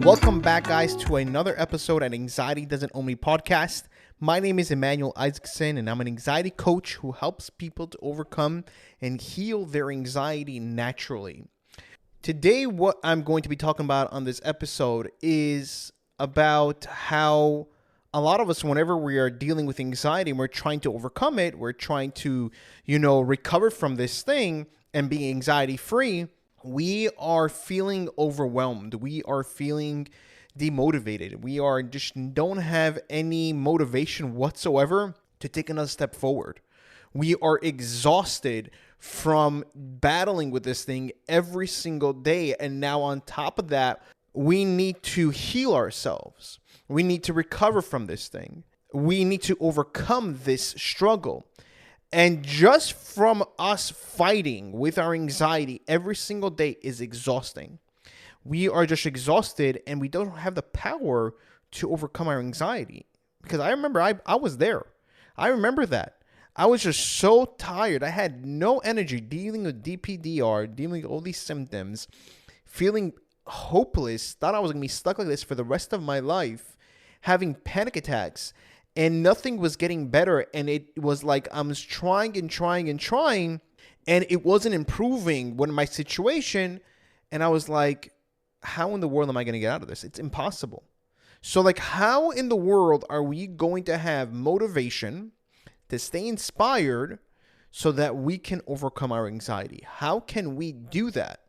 Welcome back, guys, to another episode at Anxiety Doesn't Own Me podcast. My name is Emmanuel Isaacson, and I'm an anxiety coach who helps people to overcome and heal their anxiety naturally. Today, what I'm going to be talking about on this episode is about how a lot of us, whenever we are dealing with anxiety and we're trying to overcome it, we're trying to, recover from this thing and be anxiety free, we are feeling overwhelmed. We are feeling demotivated. We are just don't have any motivation whatsoever to take another step forward. We are exhausted from battling with this thing every single day. And now on top of that, we need to heal ourselves. We need to recover from this thing. We need to overcome this struggle. And just from us fighting with our anxiety every single day is exhausting. We are just exhausted and we don't have the power to overcome our anxiety. Because I remember I was there. I remember that. I was just so tired. I had no energy dealing with DPDR, dealing with all these symptoms, feeling hopeless, thought I was going to be stuck like this for the rest of my life, having panic attacks. And nothing was getting better. And it was like I was trying, and it wasn't improving when my situation. And I was like, how in the world am I going to get out of this? It's impossible. So like, how in the world are we going to have motivation to stay inspired so that we can overcome our anxiety? How can we do that?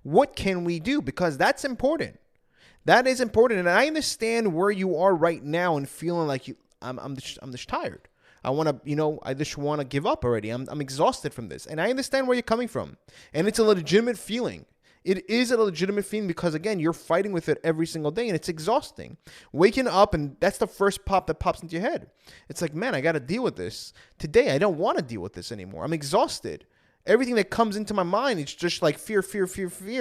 What can we do? Because that's important. That is important. And I understand where you are right now and feeling like I'm just tired. I just want to give up already. I'm exhausted from this. And I understand where you're coming from. And it's a legitimate feeling. It is a legitimate feeling because, again, you're fighting with it every single day and it's exhausting. Waking up and that's the first pop that pops into your head. It's like, man, I got to deal with this. Today, I don't want to deal with this anymore. I'm exhausted. Everything that comes into my mind, it's just like fear.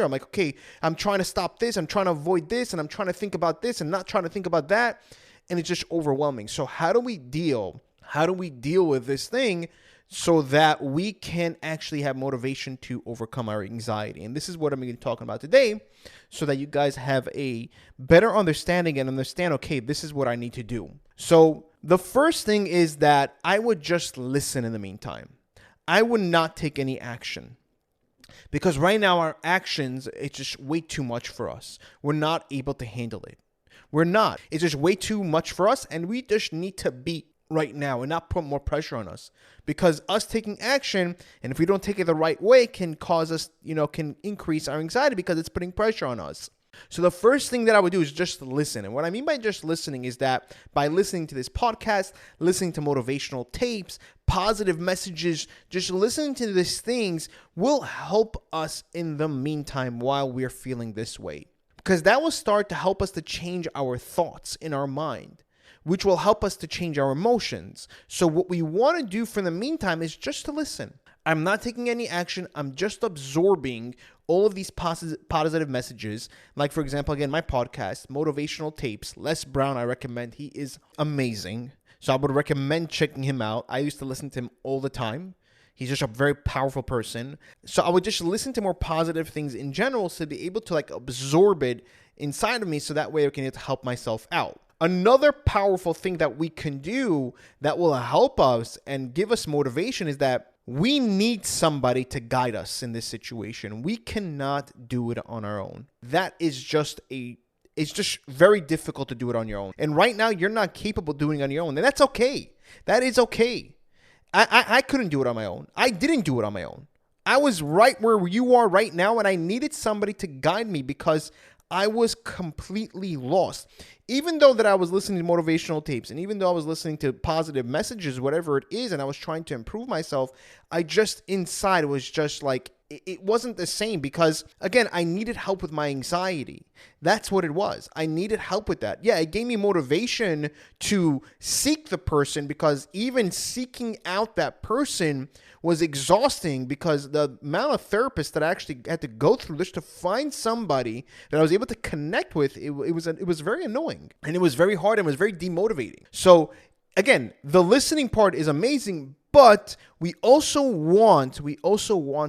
I'm like, okay, I'm trying to stop this. I'm trying to avoid this. And I'm trying to think about this and not trying to think about that. And it's just overwhelming. So how do we deal with this thing so that we can actually have motivation to overcome our anxiety? And this is what I'm going to be talking about today so that you guys have a better understanding and understand, okay, this is what I need to do. So the first thing is that I would just listen in the meantime. I would not take any action. Because right now our actions, it's just way too much for us. We're not able to handle it. We're not. It's just way too much for us, and we just need to be right now and not put more pressure on us. Because us taking action, and if we don't take it the right way, can cause us, can increase our anxiety because it's putting pressure on us. So the first thing that I would do is just listen. And what I mean by just listening is that by listening to this podcast, listening to motivational tapes, positive messages, just listening to these things will help us in the meantime while we're feeling this way. Because that will start to help us to change our thoughts in our mind, which will help us to change our emotions. So what we want to do for the meantime is just to listen. I'm not taking any action. I'm just absorbing all of these positive messages. Like, for example, again, my podcast, Motivational Tapes. Les Brown, I recommend. He is amazing. So I would recommend checking him out. I used to listen to him all the time. He's just a very powerful person. So I would just listen to more positive things in general to be able to absorb it inside of me so that way I can help myself out. Another powerful thing that we can do that will help us and give us motivation is that we need somebody to guide us in this situation. We cannot do it on our own. That is it's just very difficult to do it on your own. And right now you're not capable of doing it on your own. And that's okay. That is okay. I couldn't do it on my own. I didn't do it on my own. I was right where you are right now, and I needed somebody to guide me because I was completely lost. Even though that I was listening to motivational tapes, and even though I was listening to positive messages, whatever it is, and I was trying to improve myself, I just inside was just like, it wasn't the same because, again, I needed help with my anxiety. That's what it was. I needed help with that. Yeah, it gave me motivation to seek the person because even seeking out that person was exhausting because the amount of therapists that I actually had to go through just to find somebody that I was able to connect with, it was very annoying and it was very hard and it was very demotivating. So again, the listening part is amazing, But we also want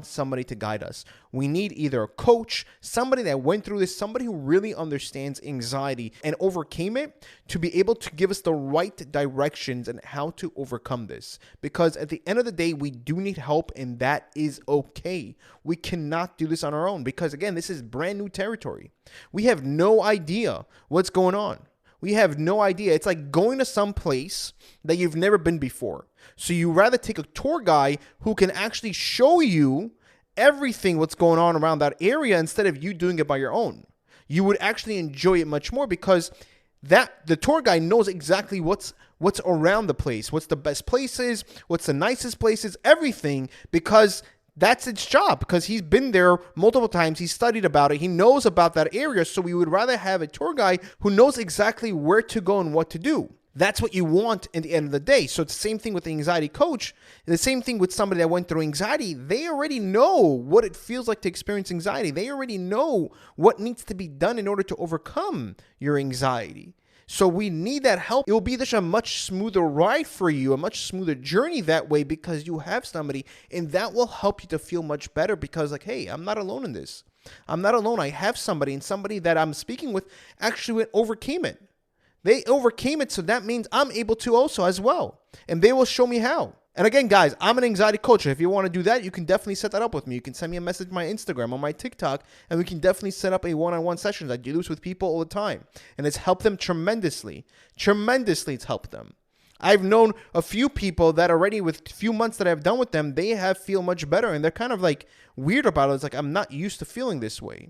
somebody to guide us. We need either a coach, somebody that went through this, somebody who really understands anxiety and overcame it, to be able to give us the right directions and how to overcome this. Because at the end of the day, we do need help, and that is okay. We cannot do this on our own because, again, this is brand new territory. We have no idea what's going on. We have no idea. It's like going to some place that you've never been before. So you rather take a tour guide who can actually show you everything what's going on around that area instead of you doing it by your own. You would actually enjoy it much more because the tour guide knows exactly what's around the place, what's the best places, what's the nicest places, everything, because that's its job, because he's been there multiple times. He studied about it. He knows about that area. So we would rather have a tour guide who knows exactly where to go and what to do. That's what you want in the end of the day. So it's the same thing with the anxiety coach. The same thing with somebody that went through anxiety. They already know what it feels like to experience anxiety. They already know what needs to be done in order to overcome your anxiety. So we need that help. It will be just a much smoother ride for you, a much smoother journey that way, because you have somebody, and that will help you to feel much better because, like, hey, I'm not alone in this. I'm not alone. I have somebody, and somebody that I'm speaking with actually overcame it. They overcame it, so that means I'm able to also as well. And they will show me how. And again, guys, I'm an anxiety coach. If you want to do that, you can definitely set that up with me. You can send me a message on my Instagram, on my TikTok, and we can definitely set up a one-on-one session. I do this with people all the time, and it's helped them tremendously. Tremendously, it's helped them. I've known a few people that already, with a few months that I've done with them, they have feel much better, and they're kind of like weird about it. It's like, I'm not used to feeling this way.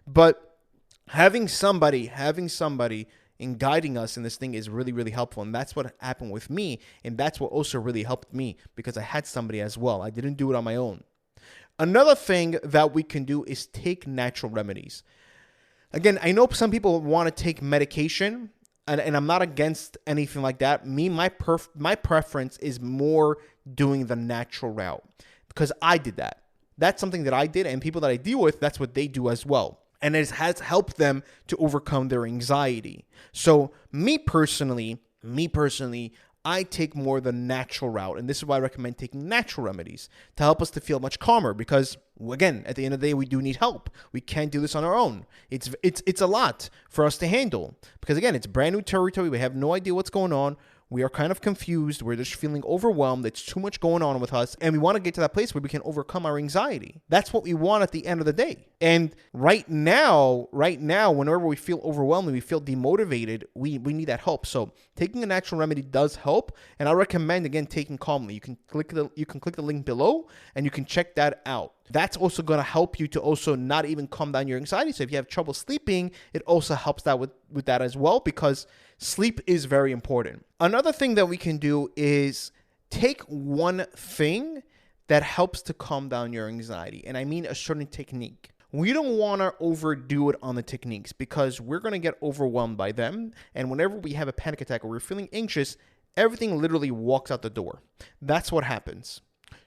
But having somebody in guiding us in this thing is really, really helpful. And that's what happened with me. And that's what also really helped me because I had somebody as well. I didn't do it on my own. Another thing that we can do is take natural remedies. Again, I know some people want to take medication, and I'm not against anything like that. My preference is more doing the natural route because I did that. That's something that I did, and people that I deal with, that's what they do as well. And it has helped them to overcome their anxiety. So me personally, I take more the natural route. And this is why I recommend taking natural remedies to help us to feel much calmer. Because, again, at the end of the day, we do need help. We can't do this on our own. It's a lot for us to handle. Because, again, it's brand new territory. We have no idea what's going on. We are kind of confused. We're just feeling overwhelmed. It's too much going on with us. And we want to get to that place where we can overcome our anxiety. That's what we want at the end of the day. And right now, whenever we feel overwhelmed and we feel demotivated, we need that help. So taking a natural remedy does help. And I recommend, again, taking Calmly. You can click the link below and you can check that out. That's also going to help you to also not even calm down your anxiety. So if you have trouble sleeping, it also helps that with that as well, because sleep is very important. Another thing that we can do is take one thing that helps to calm down your anxiety. And I mean a certain technique. We don't want to overdo it on the techniques because we're going to get overwhelmed by them. And whenever we have a panic attack or we're feeling anxious, everything literally walks out the door. That's what happens.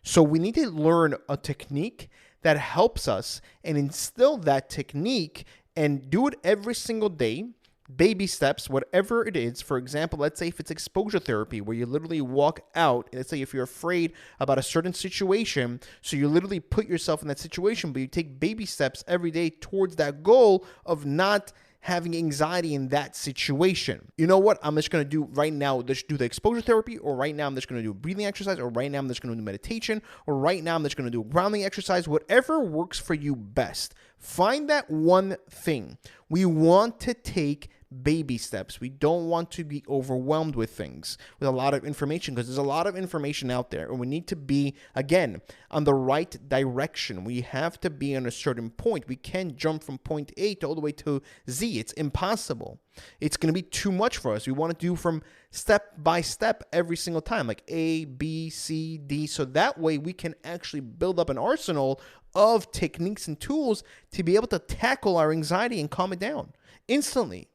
So we need to learn a technique that helps us and instill that technique and do it every single day. Baby steps, whatever it is. For example, let's say if it's exposure therapy, where you literally walk out. Let's say if you're afraid about a certain situation, so you literally put yourself in that situation, but you take baby steps every day towards that goal of not having anxiety in that situation. You know what? I'm just going to do right now, just do the exposure therapy, or right now I'm just going to do a breathing exercise, or right now I'm just going to do meditation, or right now I'm just going to do a grounding exercise, whatever works for you best. Find that one thing. We want to take baby steps. We don't want to be overwhelmed with things, with a lot of information, because there's a lot of information out there, and we need to be, again, on the right direction. We have to be on a certain point. We can't jump from point A to all the way to Z. It's impossible. It's going to be too much for us. We want to do from step by step every single time, like A, B, C, D, so that way we can actually build up an arsenal of techniques and tools to be able to tackle our anxiety and calm it down instantly.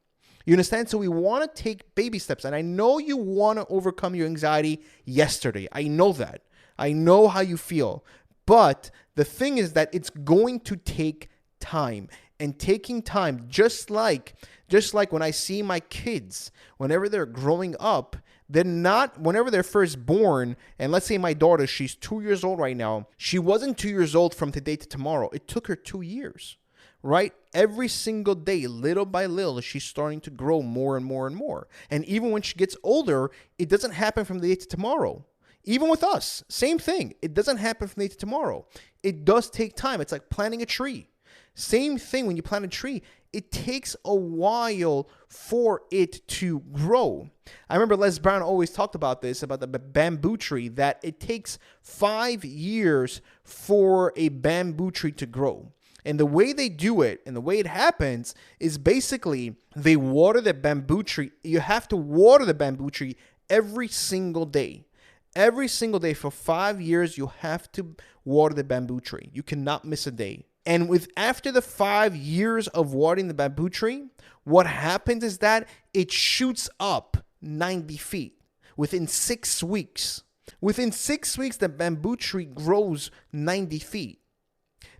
You understand? So we want to take baby steps. And I know you want to overcome your anxiety yesterday. I know that. I know how you feel. But the thing is that it's going to take time. And taking time, just like when I see my kids, whenever they're growing up, They're not, whenever they're first born, and let's say my daughter, she's 2 years old right now. She wasn't 2 years old from today to tomorrow. It took her 2 years, right? Every single day, little by little, she's starting to grow more and more and more. And even when she gets older, it doesn't happen from the day to tomorrow. Even with us, same thing. It doesn't happen from day to tomorrow. It does take time. It's like planting a tree. Same thing when you plant a tree. It takes a while for it to grow. I remember Les Brown always talked about this, about the bamboo tree, that it takes 5 years for a bamboo tree to grow. And the way they do it and the way it happens is basically they water the bamboo tree. You have to water the bamboo tree every single day. Every single day for 5 years, you have to water the bamboo tree. You cannot miss a day. And after the 5 years of watering the bamboo tree, what happens is that it shoots up 90 feet within 6 weeks. Within 6 weeks, the bamboo tree grows 90 feet.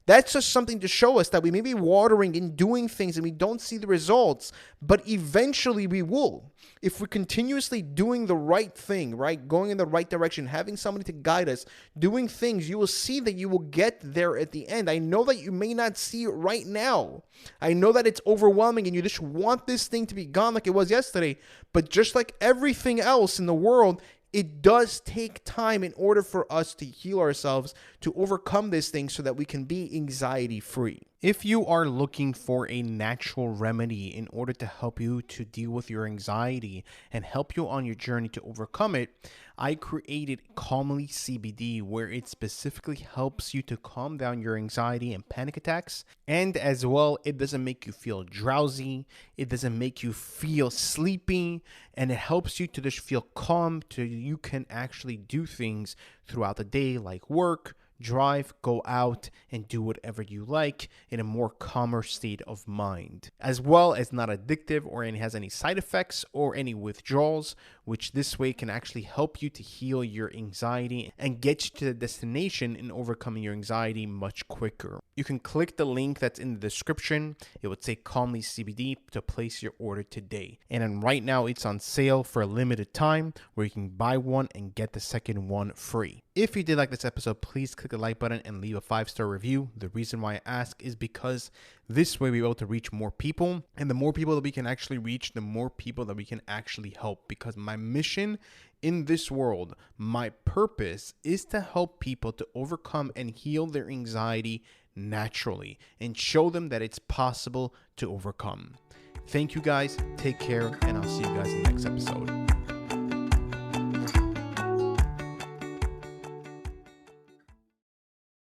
That's just something to show us that we may be watering and doing things and we don't see the results, but eventually we will. If we're continuously doing the right thing, right, going in the right direction, having somebody to guide us, doing things, you will see that you will get there at the end. I know that you may not see it right now. I know that it's overwhelming and you just want this thing to be gone like it was yesterday, but just like everything else in the world, it does take time in order for us to heal ourselves, to overcome this thing so that we can be anxiety free. If you are looking for a natural remedy in order to help you to deal with your anxiety and help you on your journey to overcome it, I created Calmly CBD, where it specifically helps you to calm down your anxiety and panic attacks. And as well, it doesn't make you feel drowsy. It doesn't make you feel sleepy. And it helps you to just feel calm so you can actually do things throughout the day like work, drive, go out, and do whatever you like in a more calmer state of mind. As well as not addictive or has any side effects or any withdrawals, which this way can actually help you to heal your anxiety and get you to the destination in overcoming your anxiety much quicker. You can click the link that's in the description. It would say Calmly CBD to place your order today. And then right now it's on sale for a limited time where you can buy one and get the second one free. If you did like this episode, please click the like button and leave a 5-star review. The reason why I ask is because this way we're able to reach more people, and the more people that we can actually reach, the more people that we can actually help. Because my mission in this world, my purpose is to help people to overcome and heal their anxiety naturally and show them that it's possible to overcome. Thank you guys, take care, and I'll see you guys in the next episode.